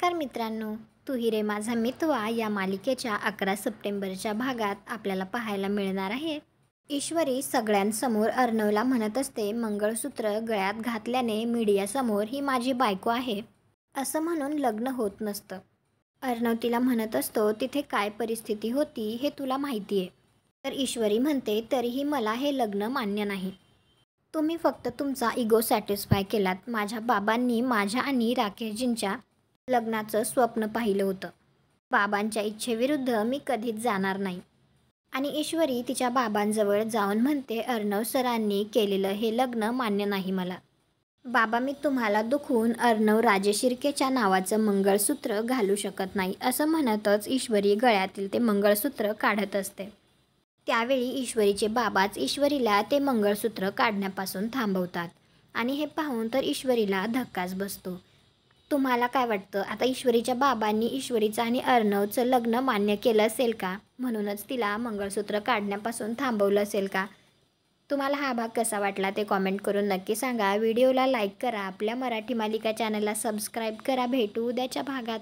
नमस्कार मित्रांनो, तू ही रे माझा मितवा या मालिकेच्या 11 सप्टेंबरच्या भागात आपल्याला पाहायला मिळणार आहे. ईश्वरी सगळ्यांसमोर अर्णवला म्हणत असते, मंगळसूत्र गळ्यात घातल्याने मीडियासमोर ही माझी बायको आहे असं म्हणून लग्न होत नसतं. अर्णव तिला म्हणत असतो, तिथे काय परिस्थिती होती हे तुला माहिती आहे. तर ईश्वरी म्हणते, तरीही मला हे लग्न मान्य नाही. तुम्ही फक्त तुमचा इगो सॅटिस्फाय केलात. माझ्या बाबांनी माझ्या आणि राकेशजींच्या लग्नाचं स्वप्न पाहिलं होतं. बाबांच्या इच्छेविरुद्ध मी कधीच जाणार नाही. आणि ईश्वरी तिच्या बाबांजवळ जाऊन म्हणते, अर्णव सरांनी केलेलं हे लग्न मान्य नाही मला. बाबा, मी तुम्हाला दुखवून अर्णव राजे शिर्केच्या नावाचं मंगळसूत्र घालू शकत नाही असं म्हणतच ईश्वरी गळ्यातील ते मंगळसूत्र काढत असते. त्यावेळी ईश्वरीचे बाबाच ईश्वरीला ते मंगळसूत्र काढण्यापासून थांबवतात. आणि हे पाहून तर ईश्वरीला धक्काच बसतो. तुम्हाला काय वाटतं, आता ईश्वरीच्या बाबांनी ईश्वरीचं आणि अर्णवचं लग्न मान्य केलं असेल का? म्हणूनच तिला मंगळसूत्र काढण्यापासून थांबवलं असेल का? तुम्हाला हा भाग कसा वाटला ते कॉमेंट करून नक्की सांगा. व्हिडिओला लाईक करा. आपल्या मराठी मालिका चॅनलला सबस्क्राईब करा. भेटू उद्याच्या भागात.